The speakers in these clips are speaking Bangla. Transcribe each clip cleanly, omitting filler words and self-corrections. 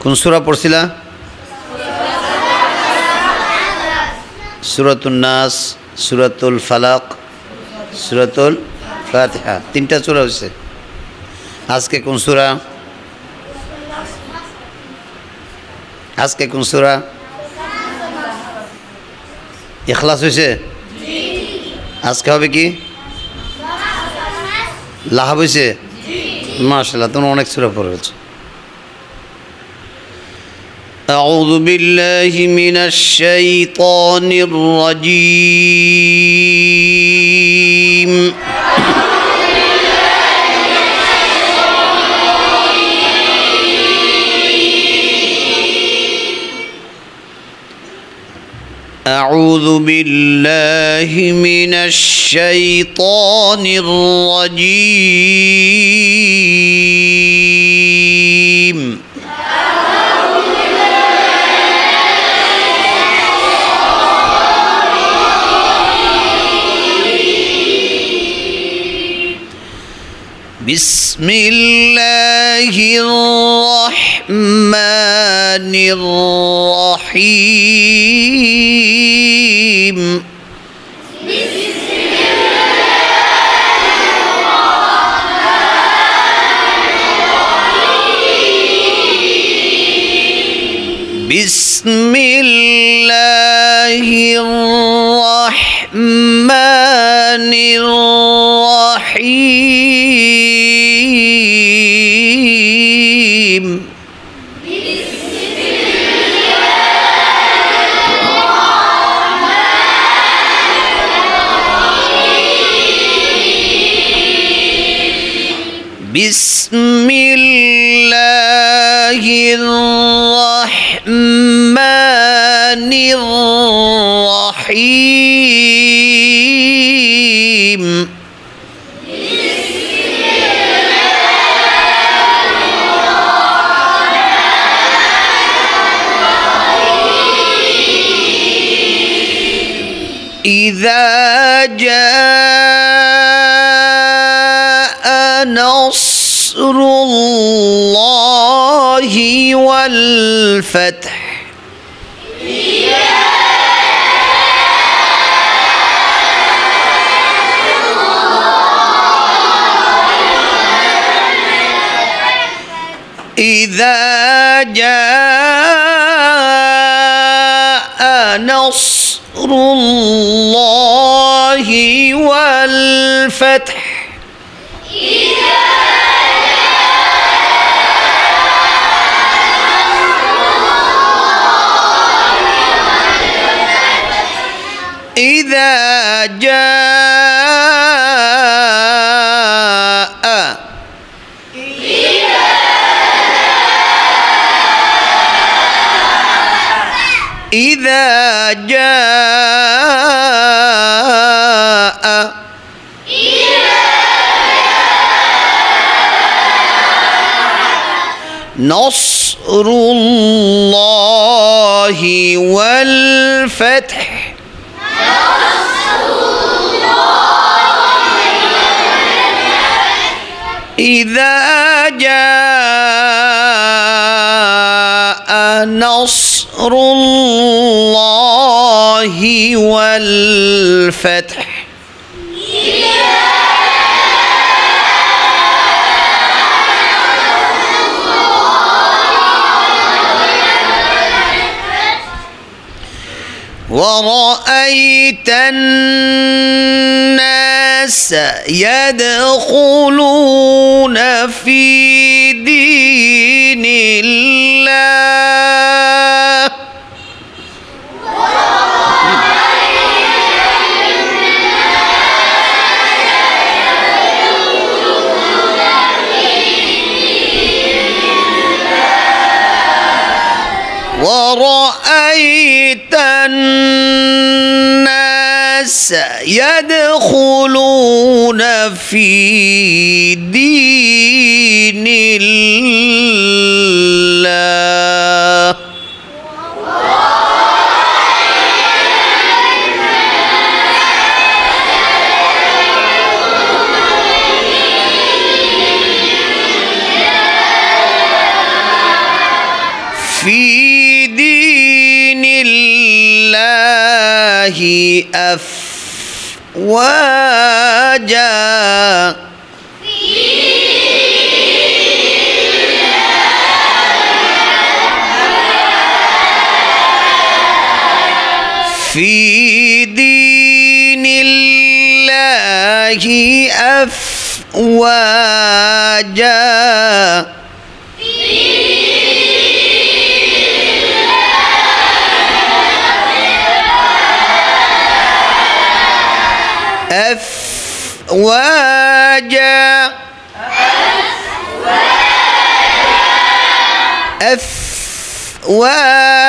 কোন সূরা পড়ছিলা? সূরাতুন নাস, সূরাতুল ফালাক, সূরাতুল ফাতিহা, তিনটা সূরা হয়েছে। আজকে কোন সূরা? আজকে কোন সূরা? ইখলাস হয়েছে? আজকে হবে কি? লাহাব হয়েছে? মাশাআল্লাহ, তোমরা অনেক সূরা পড়েছো। أعوذ بالله من الشيطان الرجيم أعوذ بالله من الشيطان الرجيم بسم الله الرحمن الرحيم بسم الله الرحمن الرحيم بسم الله الرحمن الرحيم إذا جاء نصر الله والفتح إذا جاء نصر الله والفتح إذا جاء إذا جاء نصر الله والفتح إذا جاء نصر الله والفتح ورأيت الناس يدخلون في دين الله ورأيت الناس يدخلون في دين الله في دين الله أفواجا في دين الله أفواجا أفواجا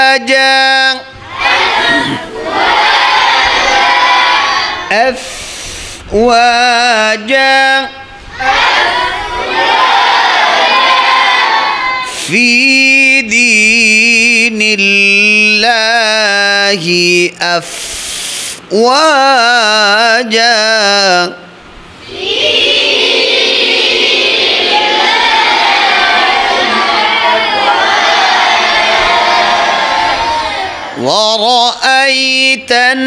أفواجا أفواجا في دين الله أفواجا ورأيت الناس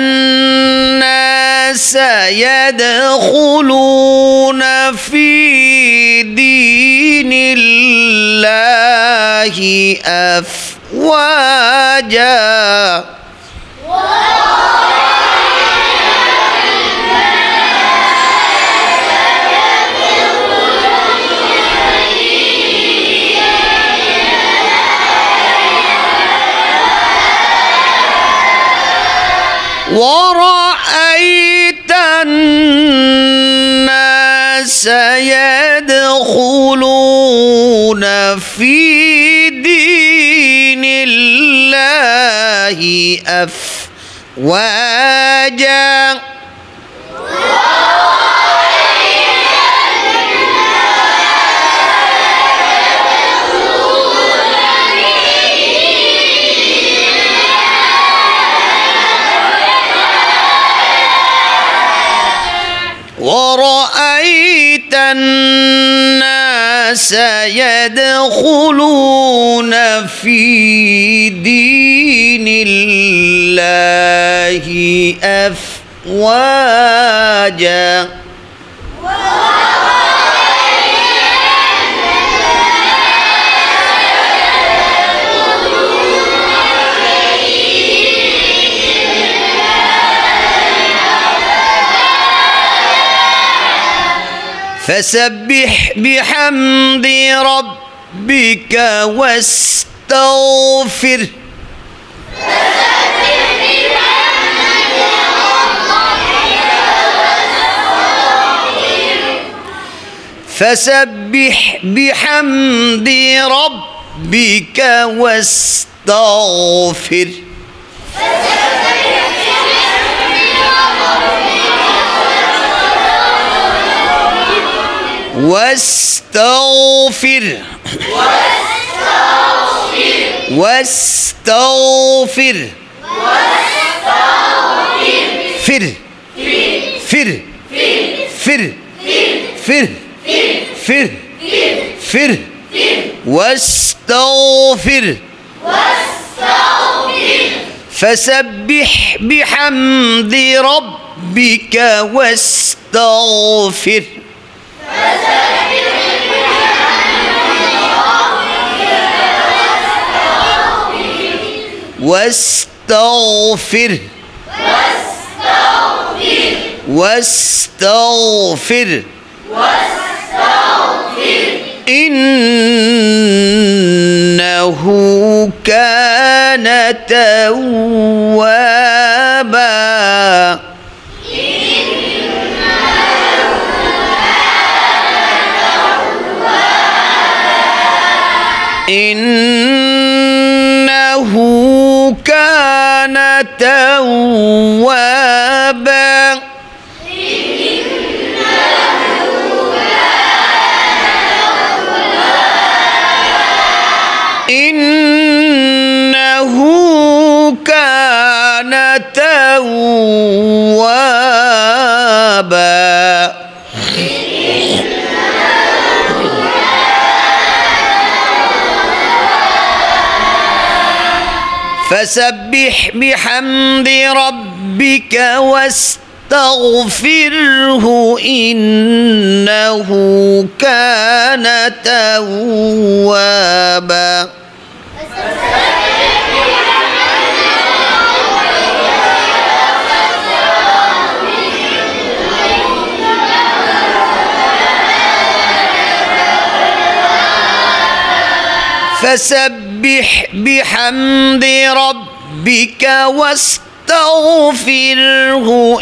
يدخلون في دين الله أفواجا ورأيت الناس يدخلون في دين الله أفواجا ورأيت الناس يدخلون في دين الله أفواجا فسبح بحمد ربك واستغفر فسبح بحمد ربك واستغفر واستغفر واستغفر فر فر فر فر فر فر واستغفر فسبح بحمد ربك واستغفر واستغفر واستغفر إنه كان توابا إنه كان توابا إنه كان توابا فسبح بحمد ربك واستغفره إنه كان توابا فسبح بحمد ربك واستغفره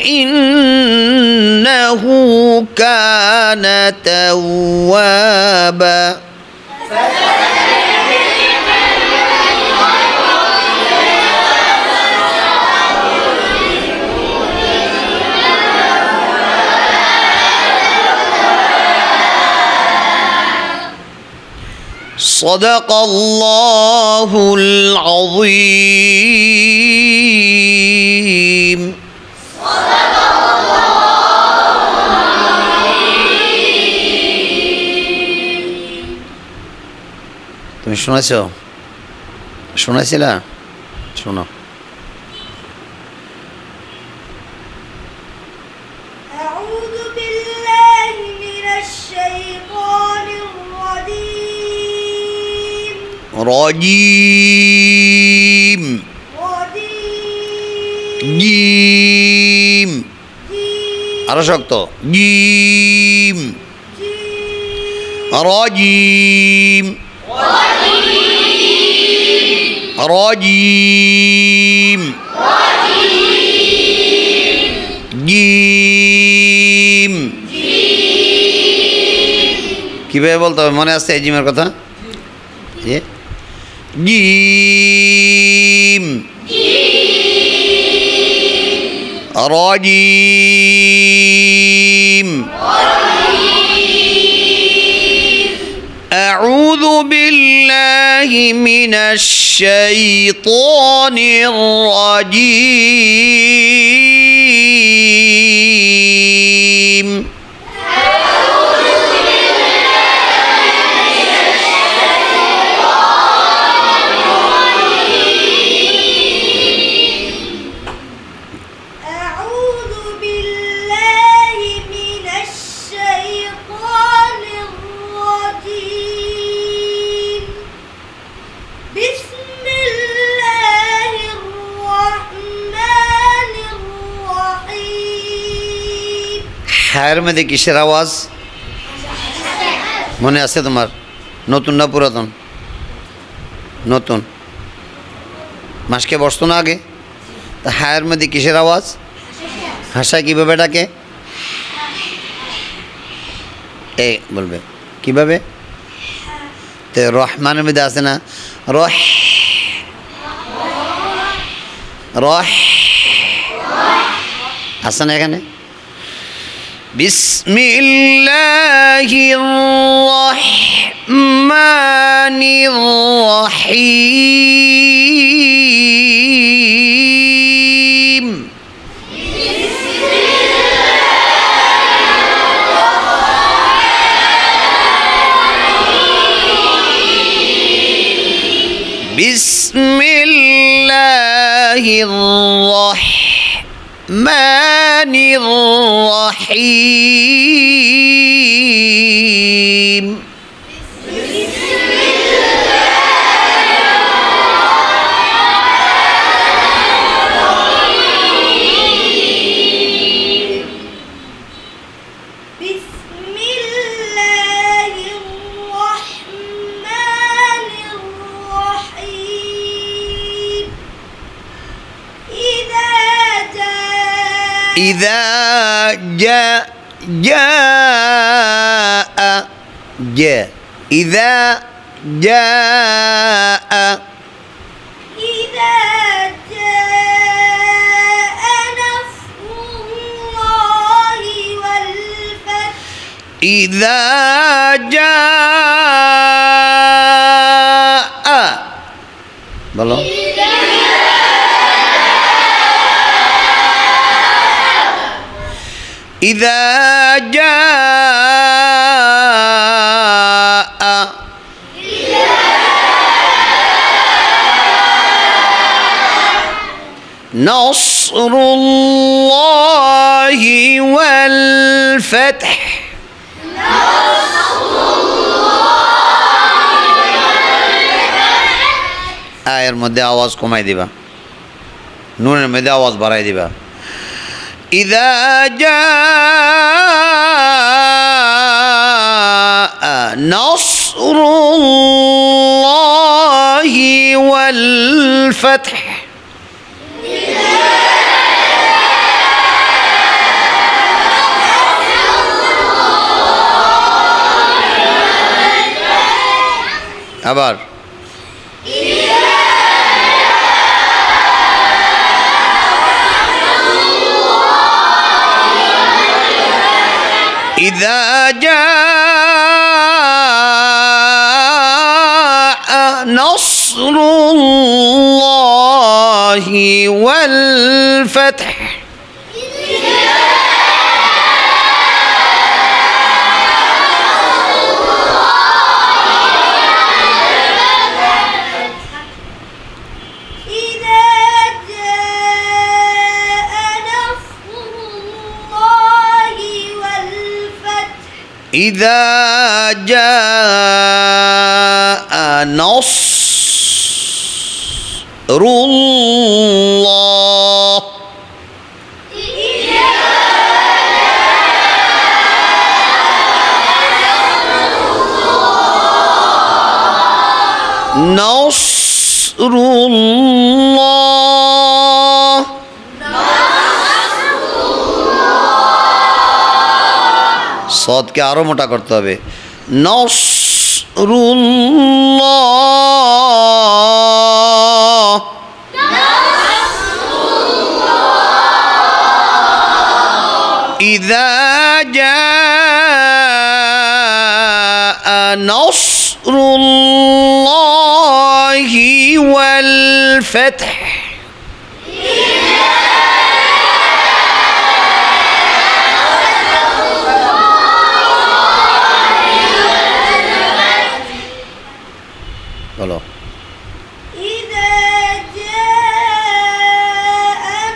إنه كان توابا صدق الله العظيم صدق الله العظيم তুমি শুনেছো শুনেছিলা শোনো أعوذ بالله من الشيطان الرجيم رجيم جيم আরো শক্ত জিম রাজিম রাজিম জিম কিভাবে বলতে হবে মনে আছে এই জিমের কথা জিম রাজিম أعوذ بالله من الشيطان الرجيم أعوذ بالله من الشيطان الرجيم بسم الله الرحمن الرحيم হায়ের মধ্যে কিসের আওয়াজ মনে আছে তোমার নতুন না পুরাতন নতুন মাসকে বসতো না আগে তা হায়ের মধ্যে কিসের আওয়াজ হাসা কীভাবে ডাকে এ বলবে কিভাবে তো রহমানের মধ্যে আছে না রহ রহ আছে না এখানে বিসমিল্লাহির রহমানির রহিম বিসমিল্লাহির রহমানির রহিম بسم الله الرحمن الرحيم إذا جاء إذا جاء إذا جاء نصر الله والفتح إذا جاء বলো إذا جاء نصر الله والفتح আয়ের মধ্যে আওয়াজ কমাই দিবা নুনের মধ্যে আওয়াজ বাড়াই দিবা ইযা জাআ নাসরুল্লাহি ওয়াল ফাতহ আবার إذا جاء نصر الله والفتح إذا جاء نصر الله نصر الله صاد কে আরো মোটা করতে হবে নাসরুল্লাহ إذا جاء نصر الله والفتح বলো إذا جاء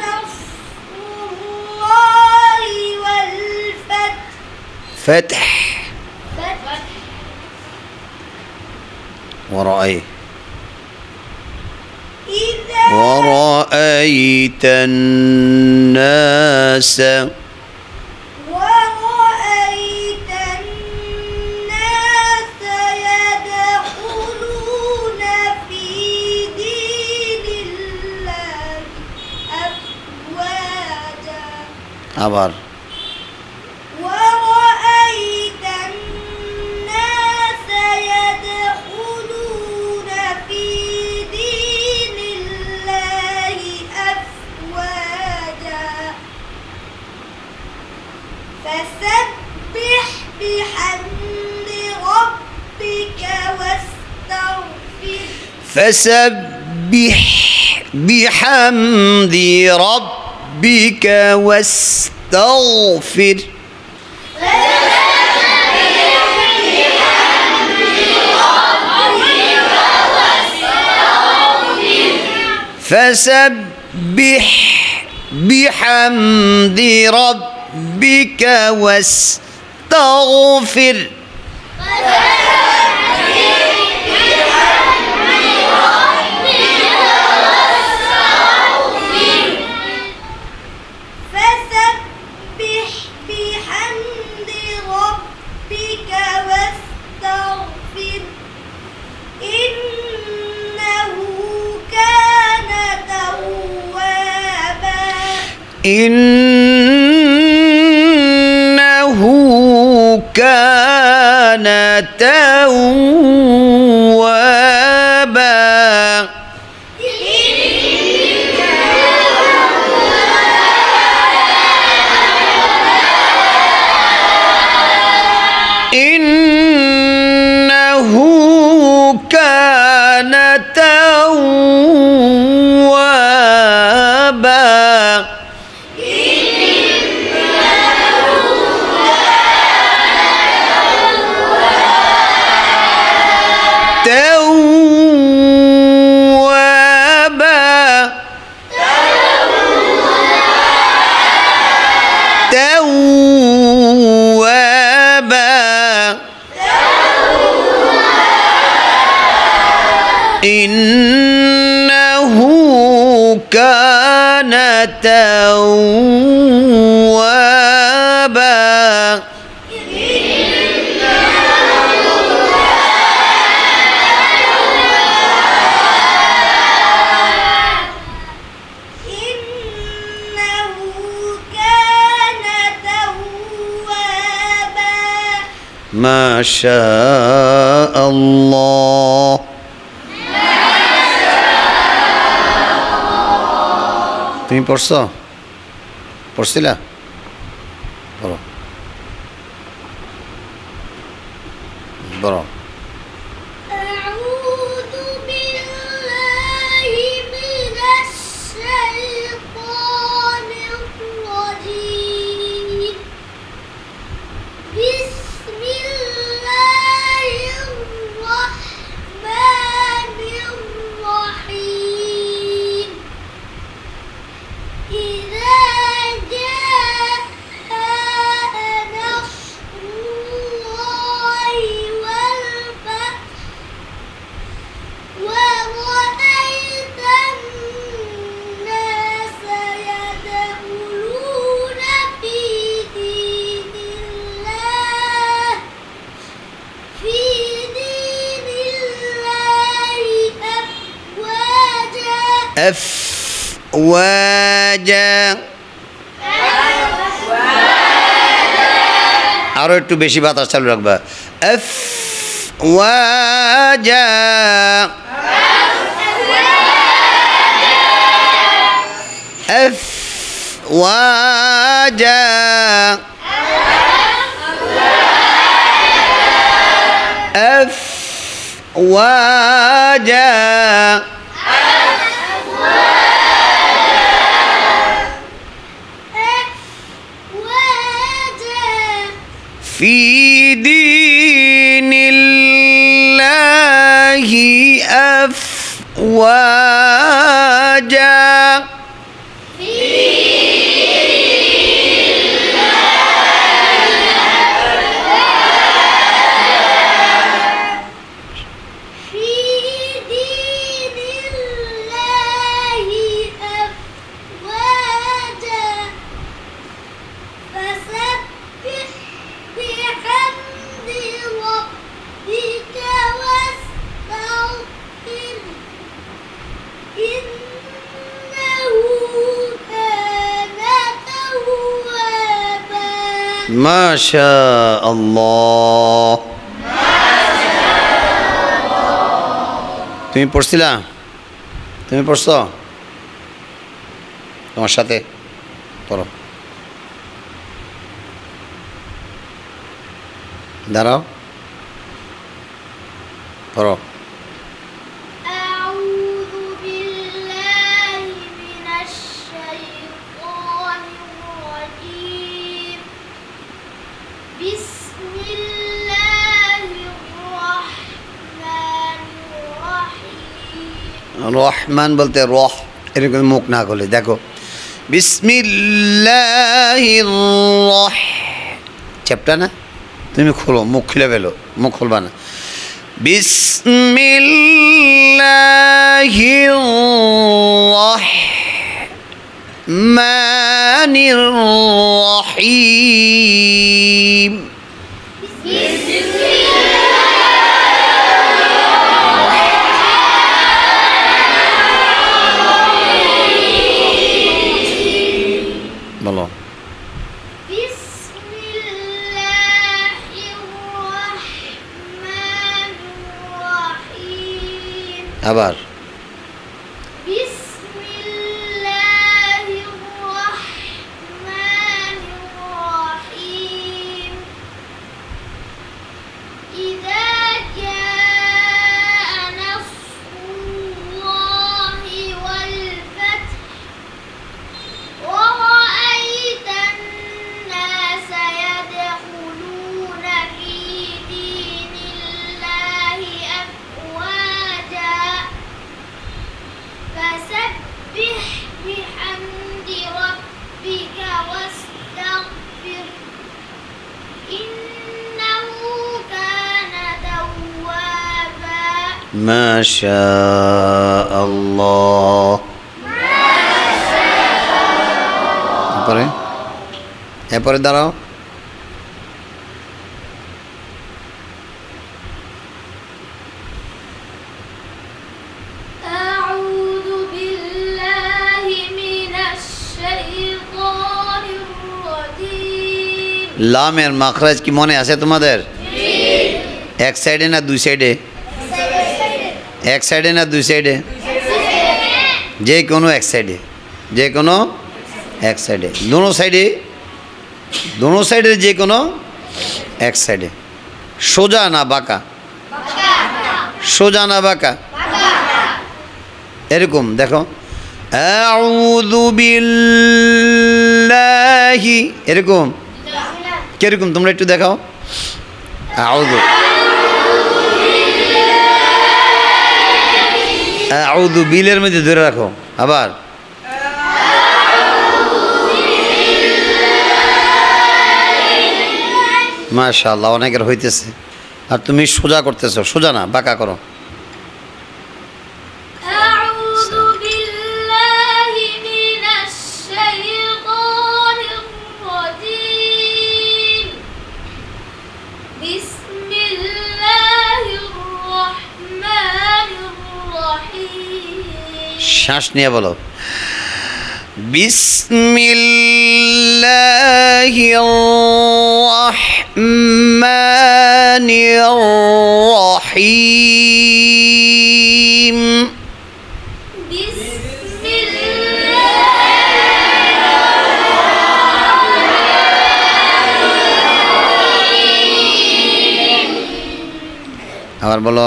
نصر الله والفتح فتح ورأيت الناس يدخلون في دين الله أفواجا আবার ورأيت الناس يدخلون في دين الله أفواجا فسبح بحمد ربك واستغفر فسبح بحمد ربك واستغفر فسبح بحمد ربك واستغفر فسبح بحمد ربك واستغفر إنه كان توابا إنه كان توابا إنه كان توابا إنه كان توابا إنه كان توابا ما شاء الله তুমি পড়ছো পড়ছিলা বলো বলো أعوذ بالله من الشيطان الرجيم بسم الله الرحمن الرحيم إذا جاء نصر الله والفتح ورأيت الناس يدخلون في دين الله أفواجا আরো একটু বেশি বাতাস চালু রাখবা أفواجا أفواجا أفواجا في دين الله أفواجا ما شاء الله তুমি পড়ছিলা তুমি পড়ছো তোমার সাথে পড়ো দাঁড়াও পড়ো أعوذ بالله من الشيطان الرجيم بسم الله الرحمن الرحيم রহমান বলতে রহ এরকম মুখ না করলে দেখো বিসমিল্লাহির রহ চ্যাপ্টার না তুমি খোলো মুখ খুলে ফেলো মুখ খুলবা না বিসমিল্লাহির রহমানির রহিম বলো بسم الله الرحمن الرحيم আবার بسم الله الرحمن الرحيم إذا جاء نصر الله والفتح ورأيت الناس يدخلون في دين الله أفواجا মাশাআল্লাহ। এরপরে দাঁড়াও। أعوذ بالله من الشيطان الرجيم। লামের মাখরাজ কি মনে আছে তোমাদের? এক সাইডে না দুই সাইডে? এক সাইডে না দুই সাইডে? যে কোনো এক সাইডে, যে কোনো এক সাইডে, দোনো সাইডে, দোনো সাইডে যে কোনো এক সাইডে। সোজা না বাঁকা? সোজা না বাঁকা? এরকম দেখো, আউযু বিল্লাহি, এরকম কিরকম তোমরা একটু দেখাও। আউযু, আউযু বিলের মধ্যে ধরে রাখো। আবার মাশাআল্লাহ, অনেকের হইতেছে। আর তুমি সোজা করতেছো, সোজা না বাঁকা করো। أعوذ بالله من الشيطان الرجيم. بسم الله الرحمن الرحيم. শ্বাস নিয়ে বলো, বিসমিল্লাহির রহমানির রহিম। بسم الله আবার বলো,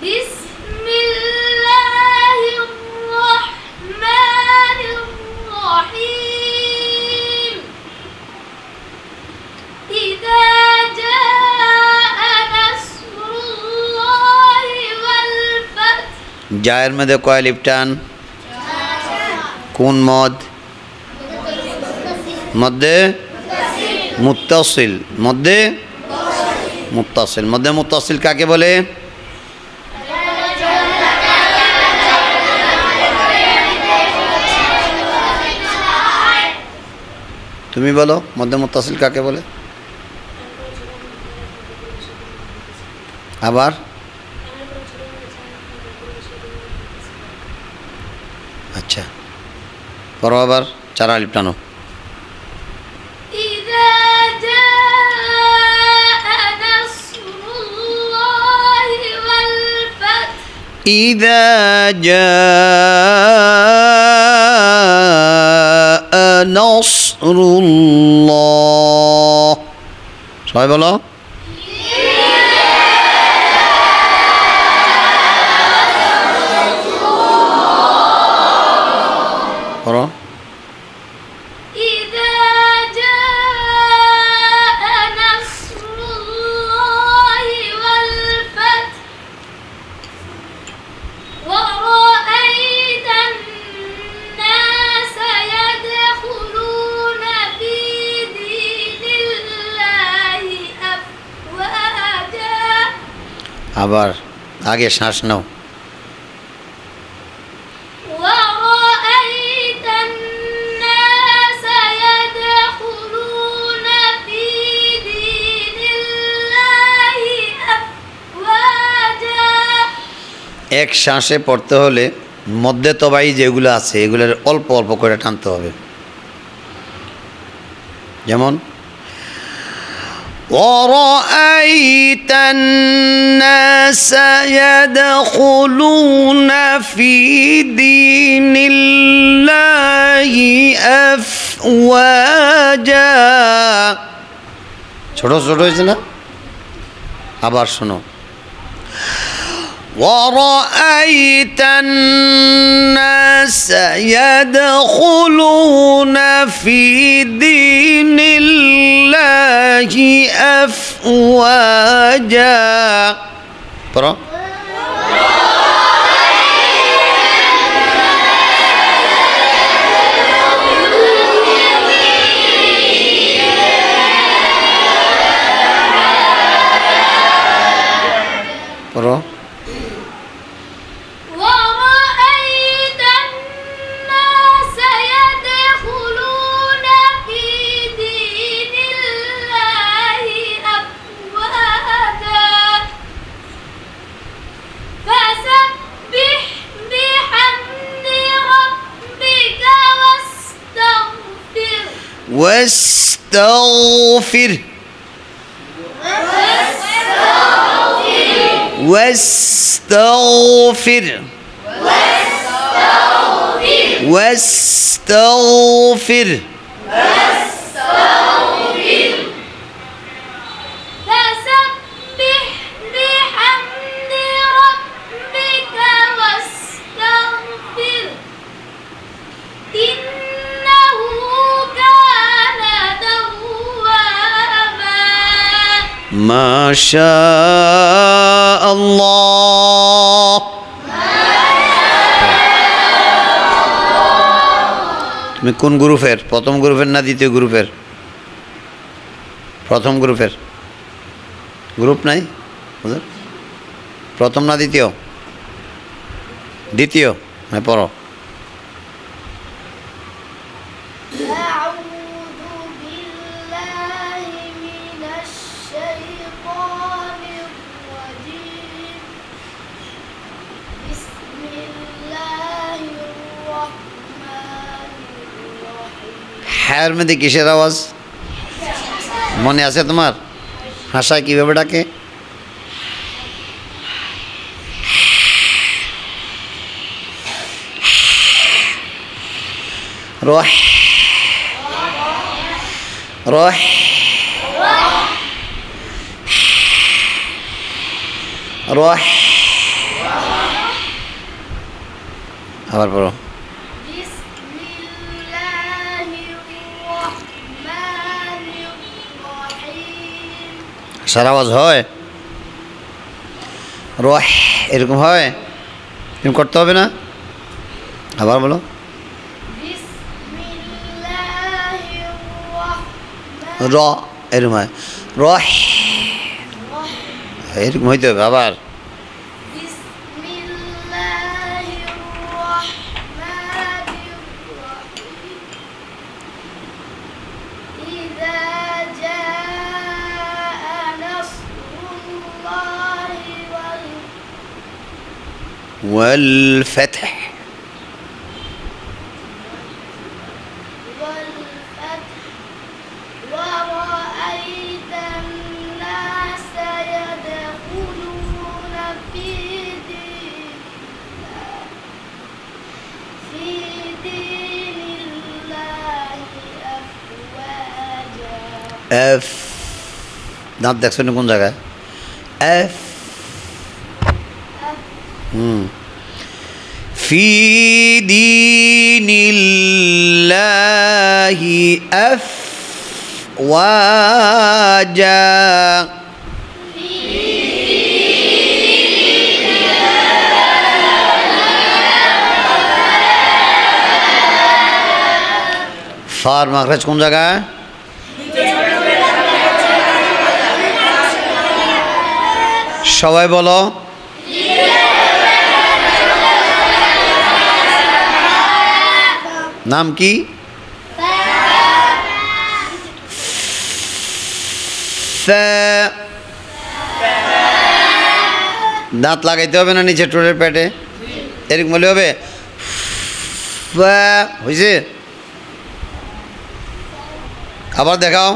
بسم الله الرحمن الرحيم. إذا جاء نصر الله والفتح. জায়ের মধ্যে কয় লিফ টান? কোন মদ? মধ্যে মুত্তাসিল, মধ্যে মুত্তাসিল। মধ্যে মুত্তাসিল কাকে বলে? তুমি বলো, মধ্যে মুত্তাসিল কাকে বলে? আবার আচ্ছা করো, আবার চারা লিফ টানো। إذا جاء نصر الله والفتح. إذا جاء نصر الله, সবাই বলো। করো। إذا جاء نصر الله والفتح ورأيت الناس يدخلون في دين الله أفواجا. আবার আগে শ্বাস নাও। ورأيت الناس يدخلون في دين الله أفواجا. এক শ্বাসে পড়তে হলে মধ্যে তবাই যেগুলো আছে এগুলোর অল্প অল্প করে টানতে হবে। যেমন وَرَأَيْتَ النَّاسَ يَدْخُلُونَ فِي دِينِ اللَّهِ أَفْوَاجًا। ছোট ছোট হয়েছে না? আবার শোনো, وَرَأَيْتَ النَّاسَ يَدْخُلُونَ فِي دِينِ اللَّهِ أَفْوَاجًا। পড়ো। পড়ো। واستغفر واستغفر واستغفر فسبح بحمد ربك واستغفر إنه كان توابا ما شاء الله তুমি কোন গ্রুপের প্রথম গ্রুপের না দ্বিতীয় গ্রুপের প্রথম গ্রুপের গ্রুপ নাই হুজুর প্রথম না দ্বিতীয় দ্বিতীয় হ্যাঁ পড়ো أعوذ بالله من الشيطان الرجيم بسم الله الرحمن الرحيم হ্যার মধ্যে কিসের আওয়াজ মনে আছে তোমার ভাষায় কীভাবে ডাকে রহ রহ রহ আবার পড়ো بسم الله الرحمن الرحيم সারা আওয়াজ হয় রহ এরকম হয় এরকম করতে হবে না আবার বলো بسم الله الرحمن র এরকম হয় রহ এরকম হইতে হবে আবার بسم الله الرحمن الرحيم إذا جاء نصر الله والفتح والفتح ورأيت الناس يدخلون في دين الله أفواجا এফ দাঁত দেখছো না কোন জায়গায় এফ في دين الله أفواجا ফার মাখরাজ কোন জায়গায় সবাই বলো নাম কি দাঁত লাগাইতে হবে না নিচে ঠোঁটের পেটে এরকম বলে হবে হয়েছে আবার দেখাও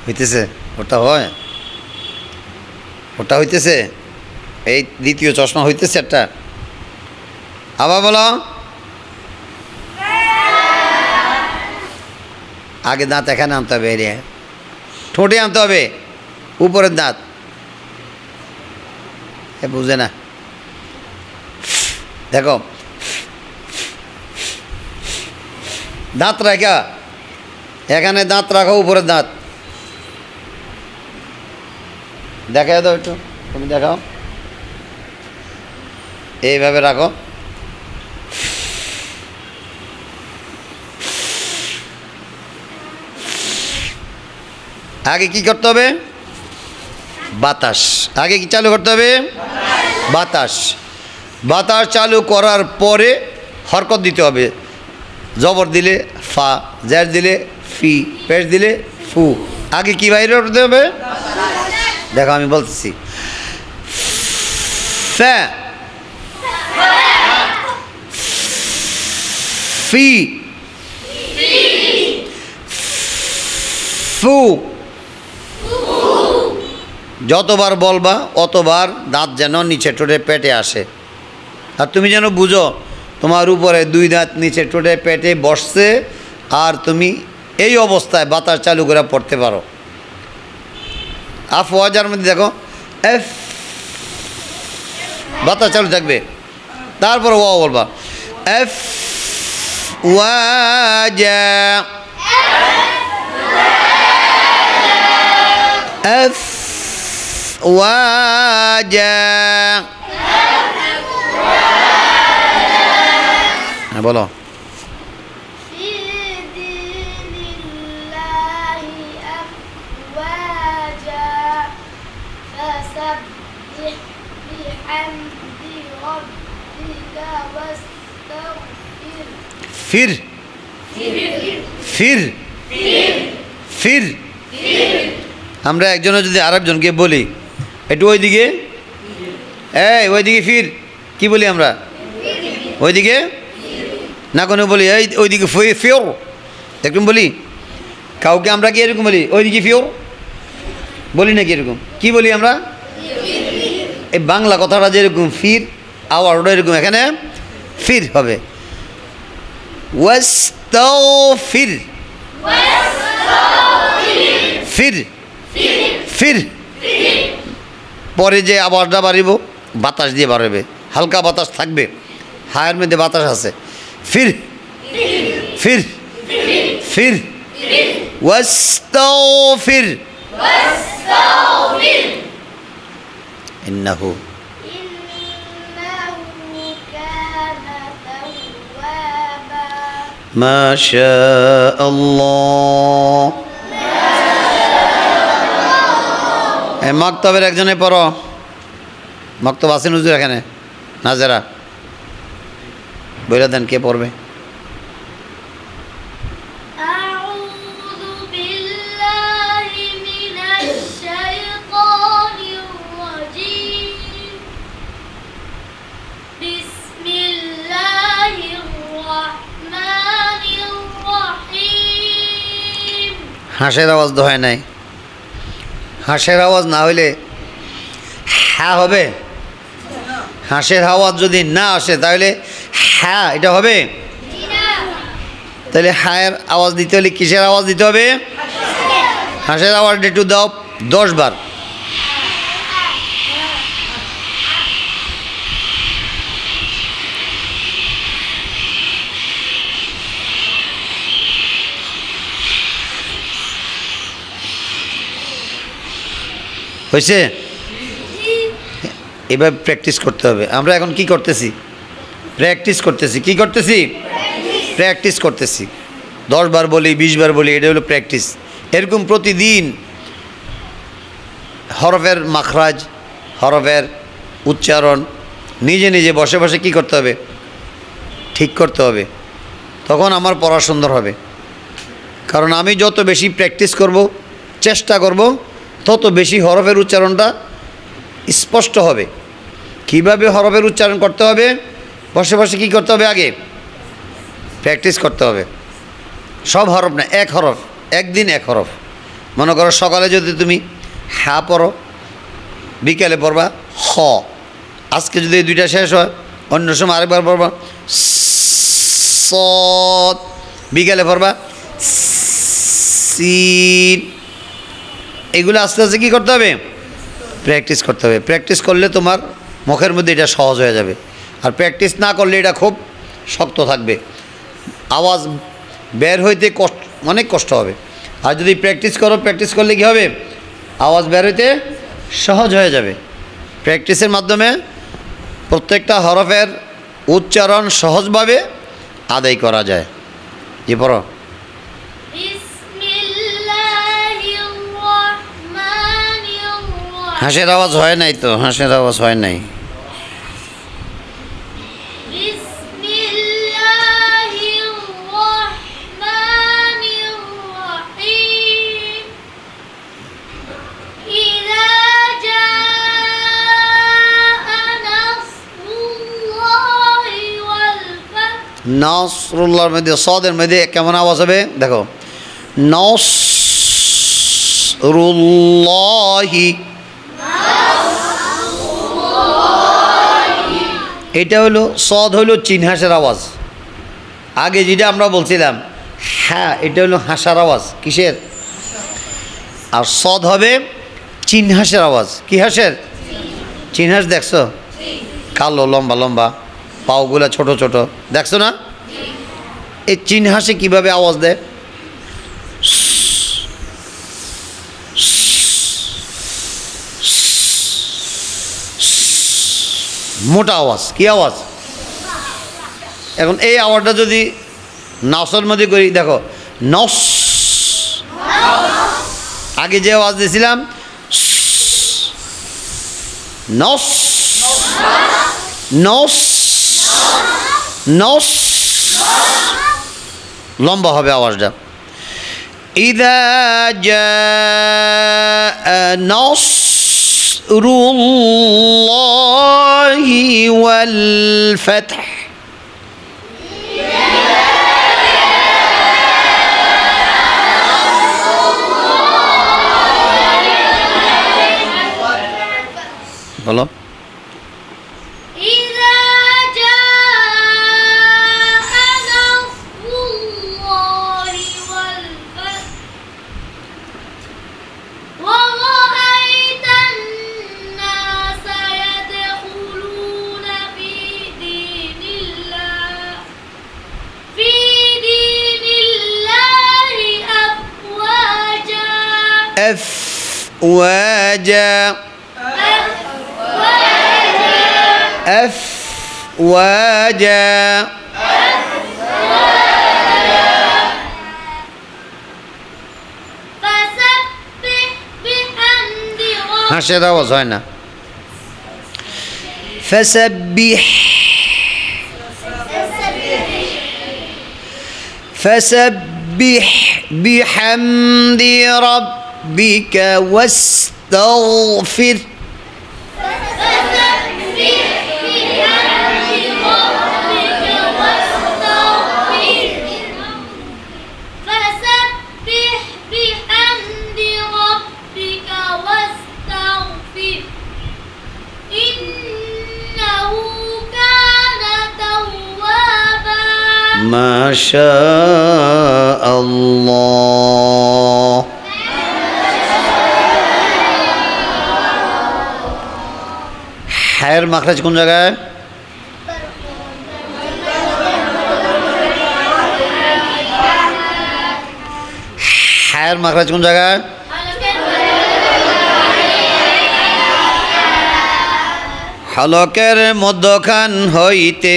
হইতেছে ওটা হয় ওটা হইতেছে এই দ্বিতীয় চশমা হইতেছে একটা আবার বলো আগে দাঁত এখানে আনতে হবে এরিয়া ঠোঁটে আনতে হবে উপরের দাঁত এ বুঝে না দেখো দাঁত রাখা এখানে দাঁত রাখো উপরের দাঁত দেখা দাও একটু তুমি দেখাও এইভাবে রাখো আগে কি করতে হবে বাতাস আগে কি চালু করতে হবে বাতাস বাতাস চালু করার পরে হরকত দিতে হবে জবর দিলে ফা জের দিলে ফি পেশ দিলে ফু আগে কি বাইরে করতে হবে দেখো আমি বলতেছি ফা ফি ফু যতবার বলবা অতবার দাঁত যেন নিচে ঠোঁটে পেটে আসে। আর তুমি যেন বুঝো তোমার উপরে দুই দাঁত নিচে ঠোঁটে পেটে বসছে, আর তুমি এই অবস্থায় বাতাস চালু করে পড়তে পারো। আফ ওয়াজার মধ্যে দেখো এফ, বাতাস চালু থাকবে, তারপর ওয়া বলবা এফ ওয়াজা এফ ওয়াজা। হ্যাঁ বলো। في دين الله أفواجا فسبح بحمد ربك واستغفر ফির ফির ফির। আমরা একজনে যদি আরেকজনকে বলি একটু ওইদিকে, এই ওইদিকে ফির, কি বলি আমরা? ওইদিকে না, কোনো বলি এই ওইদিকে ফিওর, এরকম বলি। কাউকে আমরা কি এরকম বলি ওইদিকে ফিওর বলি নাকি? এরকম কি বলি আমরা? এই বাংলা কথাটা যেরকম ফির, আওয়ার ওটা এরকম এখানে ফির হবে। ওয়াস্তাগফির ফির ফির। পরে যে আওয়াজটা বাড়িব বাতাস দিয়ে বাড়বে, হালকা বাতাস থাকবে, হায়ের মধ্যে বাতাস আছে। ফির ফির ফির ওয়াস্তাগফির ইন্নাহু إنه كان توابا মাশা আল্লাহ। মাকতবের একজনে পড়ো, মাকতব আছেন হুজুর এখানে? নাজেরা বইলা দেন, কে পড়বে? أعوذ بالله من الشيطان الرجيم بسم الله الرحمن الرحيم হাঁসের আওয়াজ তো হয় নাই। হাঁসের আওয়াজ না হইলে হ্যাঁ হবে? হাঁসের আওয়াজ যদি না আসে তাহলে হ্যাঁ এটা হবে? তাহলে হায়ের আওয়াজ দিতে হলে কিসের আওয়াজ দিতে হবে? হাঁসের আওয়াজ একটু দাও 10 বার। হয়েছে? এবার প্র্যাকটিস করতে হবে। আমরা এখন কি করতেছি? প্র্যাকটিস করতেছি। কি করতেছি? প্র্যাকটিস করতেছি। 10 বার বলি, 20 বার বলি, এটা হলো প্র্যাকটিস। এরকম প্রতিদিন হরফের মাখরাজ, হরফের উচ্চারণ নিজে নিজে বসে বসে কি করতে হবে? ঠিক করতে হবে। তখন আমার পড়া সুন্দর হবে। কারণ আমি যত বেশি প্র্যাকটিস করব, চেষ্টা করব, তত বেশি হরফের উচ্চারণটা স্পষ্ট হবে। কিভাবে হরফের উচ্চারণ করতে হবে? বসে বসে কী করতে হবে? আগে প্র্যাকটিস করতে হবে। সব হরফ না, এক হরফ, একদিন এক হরফ। মনে করো সকালে যদি তুমি হা পড়ো, বিকেলে পড়বা হ। আজকে যদি এই দুইটা শেষ হয়, অন্য সময় আরেকবার পড়বা সদ, বিকেলে পড়বা সিন। এগুলো আস্তে আস্তে কী করতে হবে? প্র্যাকটিস করতে হবে। প্র্যাকটিস করলে তোমার মুখের মধ্যে এটা সহজ হয়ে যাবে। আর প্র্যাকটিস না করলে এটা খুব শক্ত থাকবে, আওয়াজ বের হইতে অনেক কষ্ট হবে। আর যদি প্র্যাকটিস করো, প্র্যাকটিস করলে কী হবে? আওয়াজ বের হইতে সহজ হয়ে যাবে। প্র্যাকটিসের মাধ্যমে প্রত্যেকটা হরফের উচ্চারণ সহজভাবে আদায় করা যায়। জি পড়ো। হাঁসের আওয়াজ হয় নাই তো, হাঁসের আওয়াজ হয় নাই। নাসরুল্লাহর মধ্যে সদের মধ্যে কেমন আওয়াজ হবে দেখো, নাসরুল্লাহি, এটা হলো সদ হলো চিনহাসের আওয়াজ। আগে যেটা আমরা বলছিলাম হ্যাঁ, এটা হলো হাসার আওয়াজ, কিসের? আর সদ হবে চিনহাসের আওয়াজ। কি হাসের? চিনহাস। দেখছো কালো লম্বা লম্বা, পাওগুলা ছোট ছোট, দেখছো না? এই চিনহাসে কিভাবে আওয়াজ দেয়? মোটা আওয়াজ। কি আওয়াজ? এখন এই আওয়াজটা যদি নাসের মধ্যে করি, দেখো নস, আগে যে আওয়াজ দিয়েছিলাম নস নস নস, লম্বা হবে আওয়াজটা। ইদা জাআ নাসরুল্লাহি ওয়াল ফাতহ, বলো। إذا جاء نصر الله والفتح ورأيت الناس يدخلون في دين الله أفواجا أفواجا فسبح بحمد ربك হাসির আওয়াজ হয় না। فسبح فسبح بحمد ربك واستغفر ما شاء الله. হায়ের মাখরাজ কোন জায়গায়? হায়ের মাখরাজ কোন জায়গায়? হলকের মধ্যখান হইতে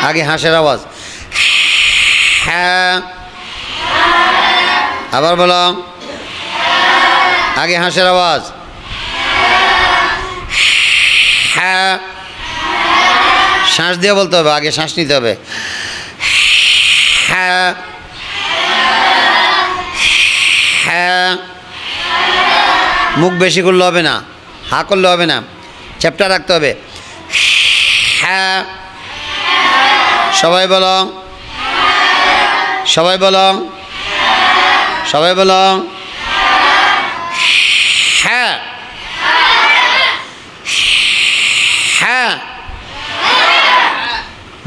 আগে হাঁসের আওয়াজ, হ্যাঁ আবার বলো, আগে হাঁসের আওয়াজ, হ্যাঁ শ্বাস দিয়ে বলতে হবে, আগে শ্বাস নিতে হবে, হ্যাঁ হ্যাঁ, মুখ বেশি করলে হবে না, হা করলে হবে না, চ্যাপ্টার রাখতে হবে, হ্যাঁ সবাই বলো, সবাই বলো, সবাই বলো, হ্যাঁ হ্যাঁ,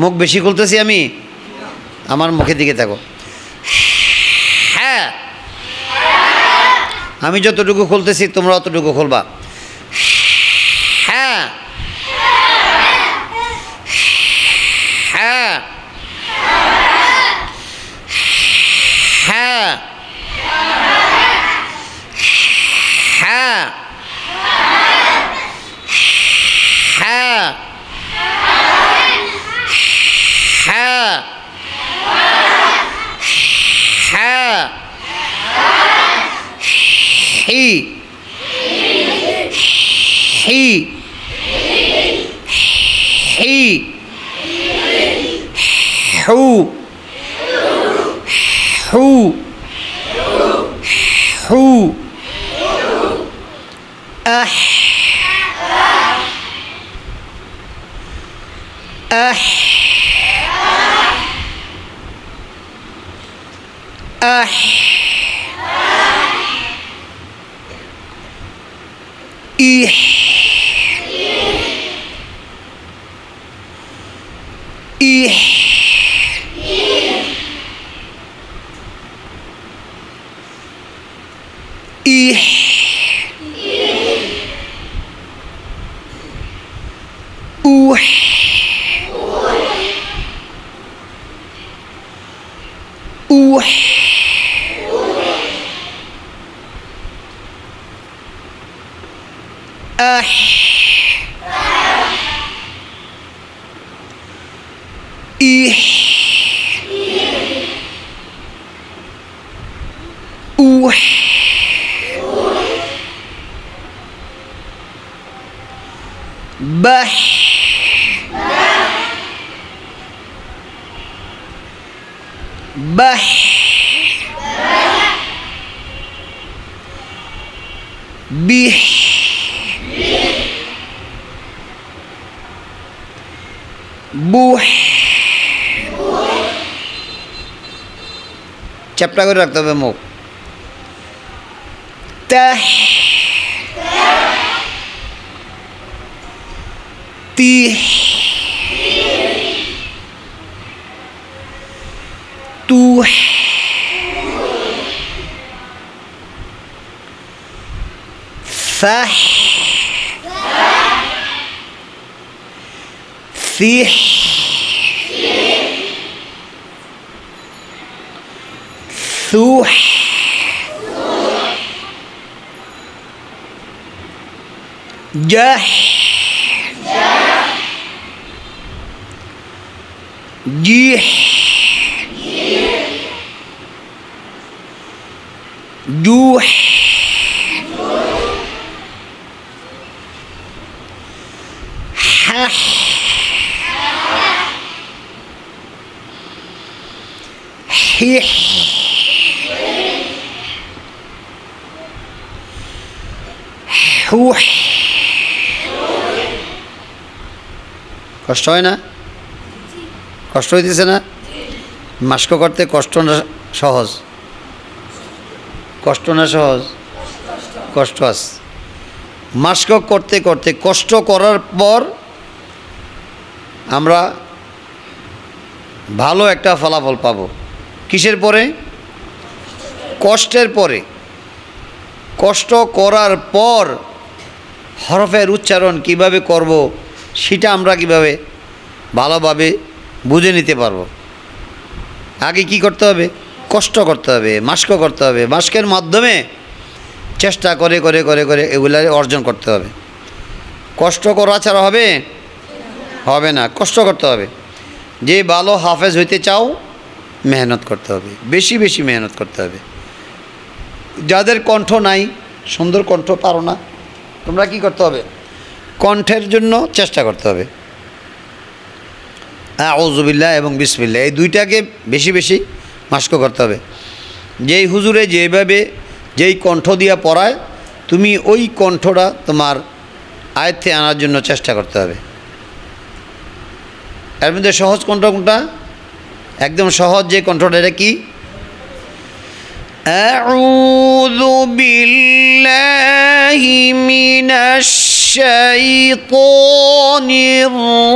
মুখ বেশি খুলতেছি আমি, আমার মুখের দিকে থাকো, হ্যাঁ আমি যতটুকু খুলতেছি তোমরা অতটুকু খুলবা, হ্যাঁ হ্যাঁ হ্যাঁ হ্যাঁ হ্যাঁ হ্যাঁ হ্যাঁ, হি হি হি, হু হু হু আহ আহ আহ ইহ ইহ ইহ উহ উহ আহ ইহ উহ বাহ বাহ বিহ বুহ চ্যাপটা করে রাখতে হবে মুখ তাহ তিহ তুহ সাহ সিহ সুহ জাহ জিহ জুহ হাহ হিহ হুহ কষ্ট হয় না কষ্ট হইতেছে না মাস্ক করতে কষ্ট না সহজ কষ্ট না সহজ কষ্ট আছে মাস্ক করতে করতে কষ্ট করার পর আমরা ভালো একটা ফলাফল পাবো কিসের পরে কষ্টের পরে কষ্ট করার পর হরফের উচ্চারণ কিভাবে করব সেটা আমরা কিভাবে ভালোভাবে বুঝে নিতে পারবো আগে কি করতে হবে কষ্ট করতে হবে মাস্ক করতে হবে মাস্কের মাধ্যমে চেষ্টা করে করে করে করে এগুলা অর্জন করতে হবে কষ্ট করা ছাড়া হবে হবে না কষ্ট করতে হবে যে ভালো হাফেজ হইতে চাও মেহনত করতে হবে বেশি বেশি মেহনত করতে হবে যাদের কণ্ঠ নাই সুন্দর কণ্ঠ পারো না তোমরা কি করতে হবে কণ্ঠের জন্য চেষ্টা করতে হবে আউযুবিল্লাহ এবং বিসমিল্লাহ এই দুইটাকে বেশি বেশি মাস্ক করতে হবে যেই হুজুরে যেভাবে যেই কণ্ঠ দিয়া পড়ায় তুমি ওই কণ্ঠটা তোমার আয়ত্তে আনার জন্য চেষ্টা করতে হবে এর মধ্যে সহজ কণ্ঠ কোনটা একদম সহজ যে কণ্ঠটা এটা কি আউযু বিল্লাহি মিনাশ শাইতানির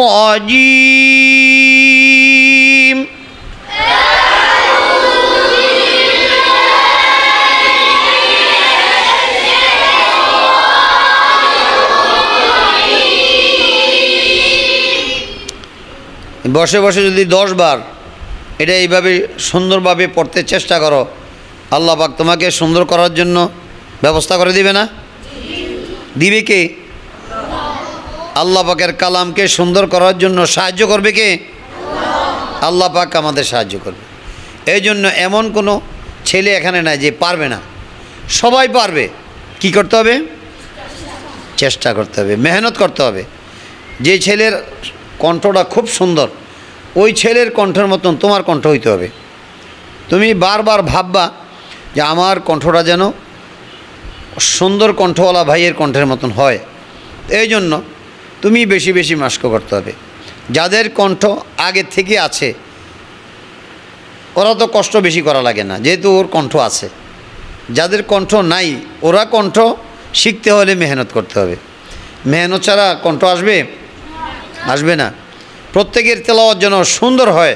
রাজিম বসে বসে যদি 10 বার এটা এইভাবে সুন্দরভাবে পড়তে চেষ্টা করো আল্লাহ পাক তোমাকে সুন্দর করার জন্য ব্যবস্থা করে দিবে না দিবে কে আল্লাহ পাকের কালামকে সুন্দর করার জন্য সাহায্য করবে কে আল্লাহ পাক আমাদের সাহায্য করবে এই জন্য এমন কোনো ছেলে এখানে নাই যে পারবে না সবাই পারবে কি করতে হবে চেষ্টা করতে হবে মেহনত করতে হবে যে ছেলের কণ্ঠটা খুব সুন্দর ওই ছেলের কণ্ঠের মতন তোমার কণ্ঠ হইতে হবে তুমি বারবার ভাববা যে আমার কণ্ঠটা যেন সুন্দর কণ্ঠওয়ালা ভাইয়ের কণ্ঠের মতন হয়। এই জন্য তুমি বেশি বেশি মাস্ক করতে হবে। যাদের কণ্ঠ আগে থেকে আছে ওরা তো কষ্ট বেশি করা লাগে না, যেহেতু ওর কণ্ঠ আছে। যাদের কণ্ঠ নাই ওরা কণ্ঠ শিখতে হলে মেহনত করতে হবে। মেহনত ছাড়া কণ্ঠ আসবে? আসবে না। প্রত্যেকের তেলাওয়াত যেন সুন্দর হয়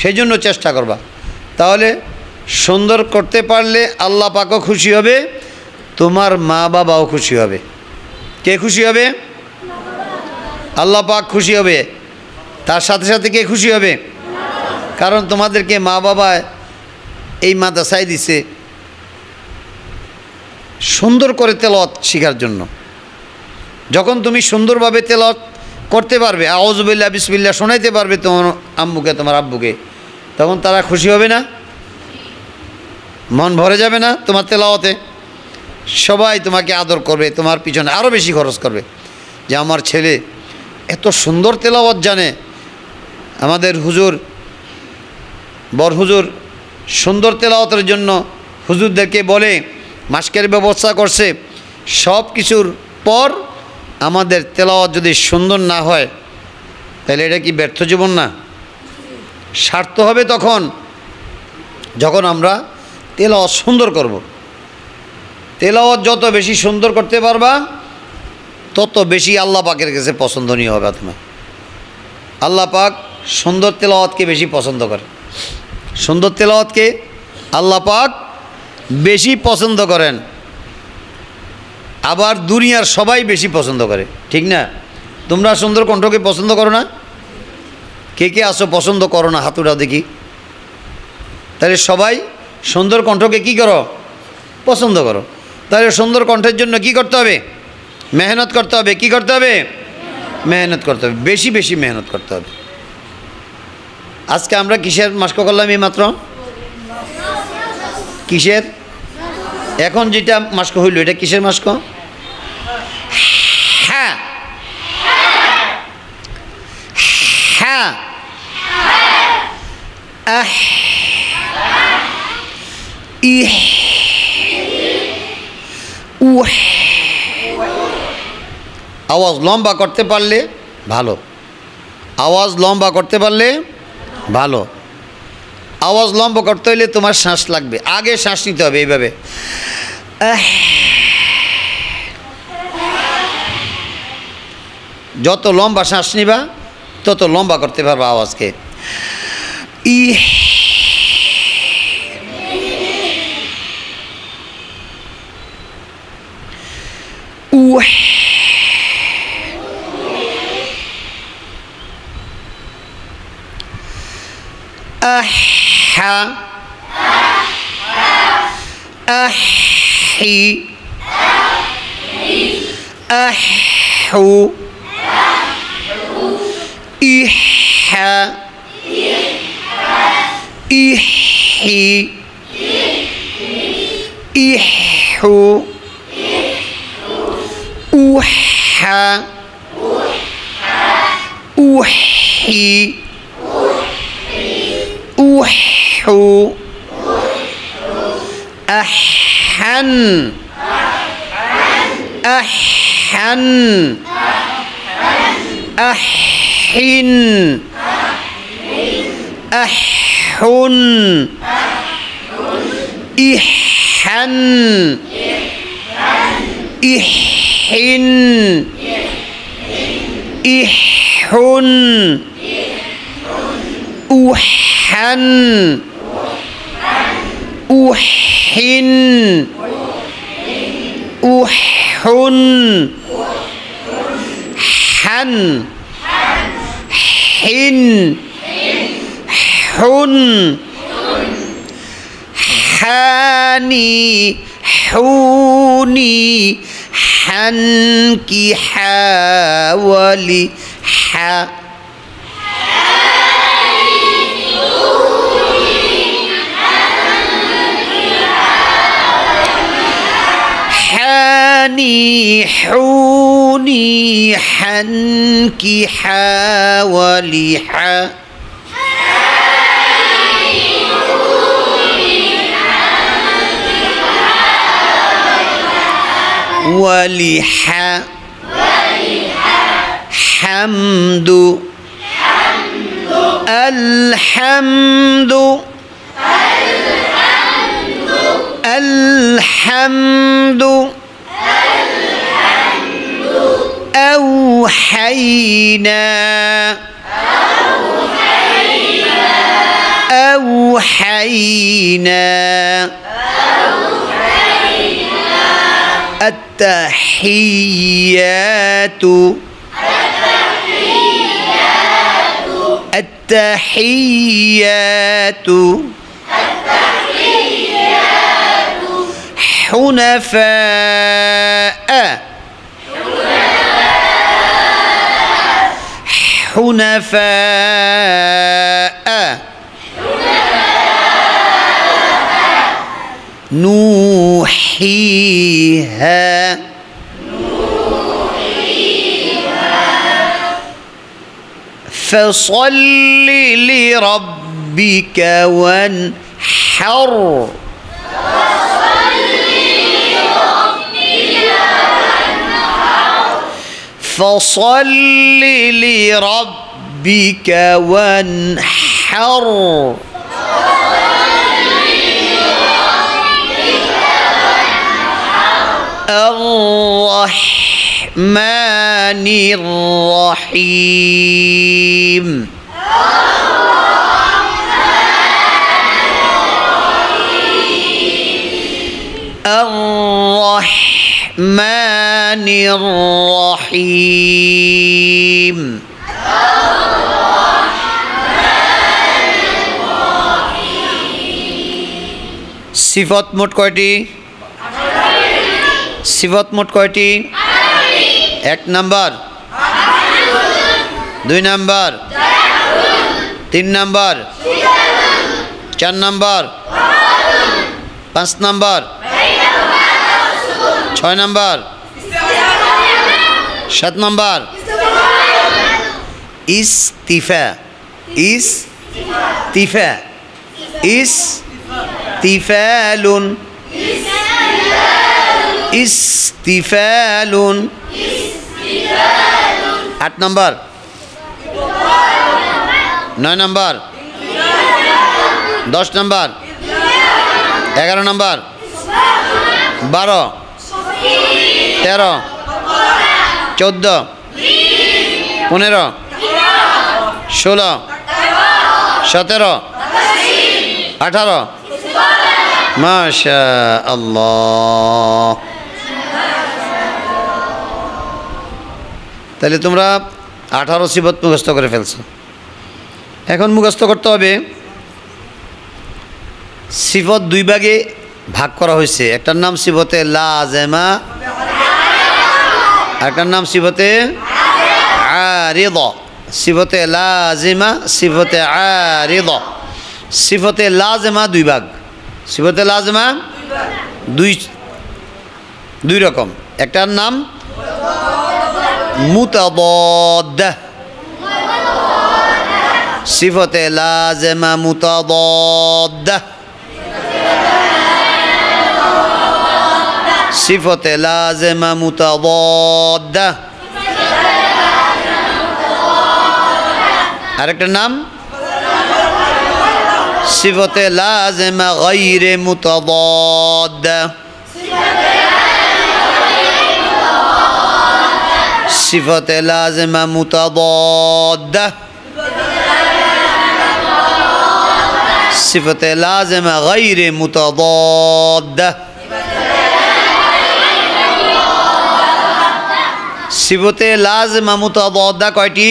সেই জন্য চেষ্টা করবা। তাহলে সুন্দর করতে পারলে আল্লাহ পাকও খুশি হবে, তোমার মা বাবাও খুশি হবে। কে খুশি হবে? আল্লাহ পাক খুশি হবে। তার সাথে সাথে কে খুশি হবে? কারণ তোমাদেরকে মা বাবা এই মাদ্রাসায় দিছে সুন্দর করে তেলাওয়াত শেখার জন্য। যখন তুমি সুন্দরভাবে তেলাওয়াত করতে পারবে, আউযুবিল্লাহ বিসমিল্লাহ শোনাইতে পারবে তোমার আম্মুকে তোমার আব্বুকে, তখন তারা খুশি হবে না? মন ভরে যাবে না তোমার তেলাওয়াতে? সবাই তোমাকে আদর করবে, তোমার পিছনে আরও বেশি খরচ করবে যে আমার ছেলে এত সুন্দর তেলাওয়াত জানে। আমাদের হুজুর বড় হুজুর সুন্দর তেলাওয়াতের জন্য হুজুরদেরকে বলে মাস্কের ব্যবস্থা করছে। সব কিছুর পর আমাদের তেলাওয়াত যদি সুন্দর না হয় তাহলে এটা কি ব্যর্থ জীবন না? স্বার্থ হবে তখন যখন আমরা তেলাওয়াত সুন্দর করব। তেলাওয়াত যত বেশি সুন্দর করতে পারবা তত বেশি আল্লাহ পাকের কাছে পছন্দনীয় হবে তোমার। আল্লাহ পাক সুন্দর তেলাওয়াতকে বেশি পছন্দ করে। সুন্দর তেলাওয়াতকে আল্লাহ পাক বেশি পছন্দ করেন, আবার দুনিয়ার সবাই বেশি পছন্দ করে, ঠিক না? তোমরা সুন্দর কণ্ঠকে পছন্দ করো না? কে কে আসো পছন্দ করো না? হাত উঠাও দেখি। তাহলে সবাই সুন্দর কণ্ঠকে কি করো? পছন্দ করো। তাহলে সুন্দর কণ্ঠের জন্য কি করতে হবে? মেহনত করতে হবে। কি করতে হবে? মেহনত করতে হবে, বেশি বেশি মেহনত করতে হবে। আজকে আমরা কিসের মাস্ক করলাম? এই মাত্র কিসের? এখন যেটা মাস্ক হইল এটা কিসের মাস্ক? হ্যাঁ হ্যাঁ আহ ইহ উহ। আওয়াজ লম্বা করতে পারলে ভালো, আওয়াজ লম্বা করতে পারলে ভালো। আওয়াজ লম্বা করতে হলে তোমার শ্বাস লাগবে, আগে শ্বাস নিতে হবে এইভাবে। যত লম্বা শ্বাস নিবা তত লম্বা করতে পারবা আওয়াজকে। ইহ উহ আহা আহি আহু ইহা ইহি ইহু উহা উহি উহু আহান আহান আহিন আহুন ইহান ইহিন ইহুন উহান উহিন উহুন হান হিন হুন হানি হুনি হানকি হাওয়ালি হা হানি হুনি হানকি হাওয়ালি হা ولح حمد الحمد الحمد أوحينا التحيات التحيات حنفاء حنفاء نوحيها فصل لربك وانحر فصل لربك وانحر الرحمن الرحيم الرحمن الرحيم সিফত মোট কয়টি সিফত মোট কয়টি এক নাম্বার দুই নাম্বার তিন নাম্বার চার নাম্বার পাঁচ নাম্বার ছয় নাম্বার সাত নাম্বার ইস্তিফা ইস্তিফা ইস্তিফালুন ইস্তিফালুন আট নাম্বার নয় নাম্বার 10 নাম্বার 11 নাম্বার 12 13 14 15 16 17 18 মাশাআল্লাহ। তাহলে তোমরা 18 সিফত মুখস্থ করে ফেলছো। এখন মুখস্থ করতে হবে সিফত দুই ভাগে ভাগ করা হয়েছে। একটার নাম সিফতে লাজেমা, একটার নাম সিফতে আরিদ। সিফতে লাজিমা, সিফতে আরিদ। সিফতে লাজেমা দুই ভাগ। সিফতে লাজেমা দুই রকম। একটার নাম মুতাদাদ্দা, সিফতে লাজেমা মুতাদাদ্দা, সিফতে লাজেমা মুতাদাদ্দা। আরেকটার নাম সিফতে লাজেমা গায়রে মুতাদাদ্দা, সিফতে লাজেমা মুতাদাদ্দা, সিফতে লাজেমা গায়রে মুতাদাদ্দা। সিফতে লাজেমা মুতাদাদ্দা কয়টি?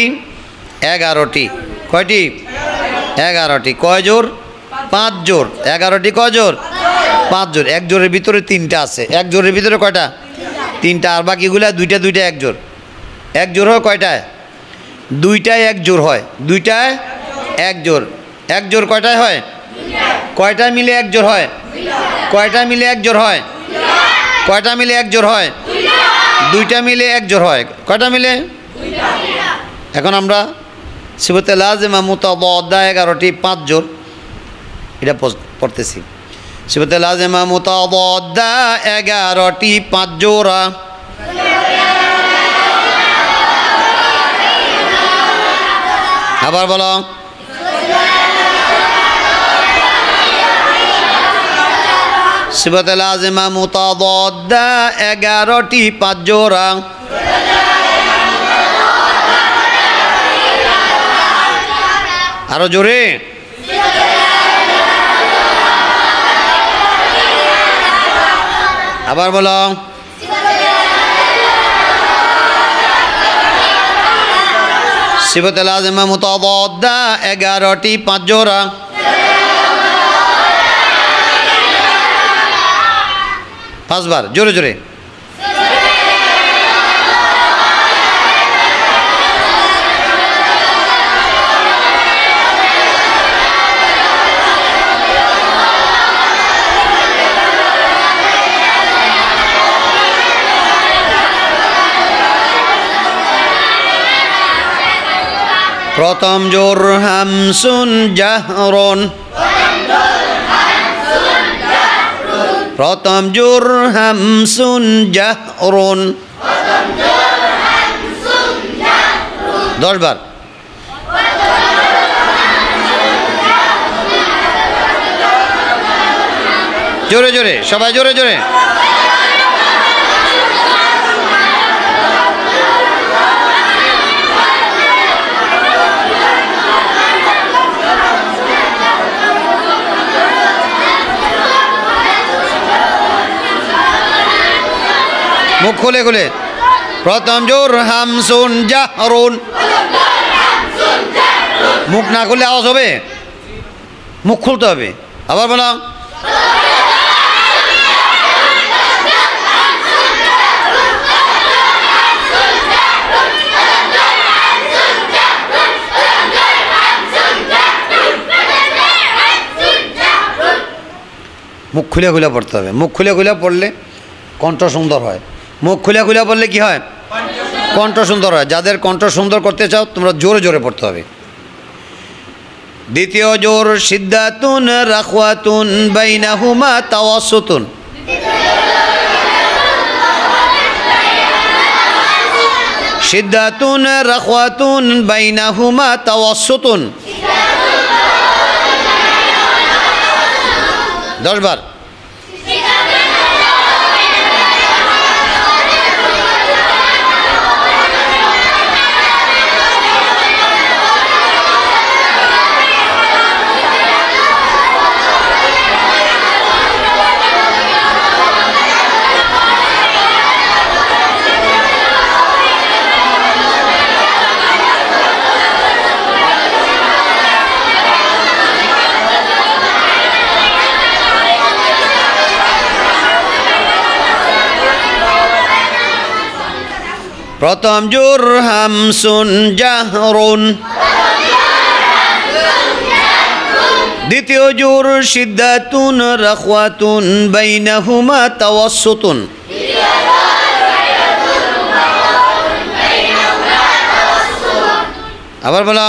11টি। কয়টি? 11টি। কয় জোর? 5 জোর। 11টি কয় জোর? 5 জোর। এক জোরের ভিতরে 3টা আছে। এক জোরের ভিতরে কয়টা? 3টা। আর বাকিগুলা দুইটা দুইটা এক জোর। এক জোর হয় কয়টায়? দুইটায় এক জোর হয়। দুইটায় এক জোর। এক জোর কয়টায় হয়? কয়টা মিলে এক জোর হয়? কয়টা মিলে এক জোর হয়? কয়টা মিলে এক জোর হয়? দুইটা মিলে এক জোর হয়। কয়টা মিলে? এখন আমরা সিফতে লাজেমা মুতাদাদ্দা 11টি 5 জোর এটা পড়তেছি। সিফতে লাজেমা মুতাদাদ্দা 11টি 5 জোড়া। আবার বলো সিফাতে লাজিমা মুতাদাদ্দা 11টি 5 জোড়া আরো জোরে আবার বলো সিফাতে লাজিমা মুতাদাদ্দা 11টি 5 জোড়া পাঁচবার জোরে জোরে প্রথম জোর হামসুন জাহরুন প্রথম জোর হামসুন জাহরুন 10 বার জোরে জোরে সবাই জোরে জোরে মুখ খুলে খুলে প্রথম জোর হামসুন জাহরুন মুখ না খুলে আওয়াজ হবে মুখ খুলতে হবে আবার বলো মুখ খুলে খুলে পড়তে হবে মুখ খুলে খুলে পড়লে কণ্ঠ সুন্দর হয় মুখ খুলে খুলে পড়লে কি হয় কণ্ঠ সুন্দর হয় যাদের কণ্ঠ সুন্দর করতে চাও তোমরা জোরে জোরে পড়তে হবে দ্বিতীয় জোর সিদ্দাতুন রাখওয়াতুন বাইনাহুমা তাওয়াসসুতুন সিদ্দাতুন রাখওয়াতুন বাইনাহুমা তাওয়াসসুতুন 10 বার প্রথম জোর হামসুন জাহরুন দ্বিতীয় জোর সিদ্দাতুন রাখওয়াতুন বাইনাহুমা তাওয়াসসুতুন আবার বলো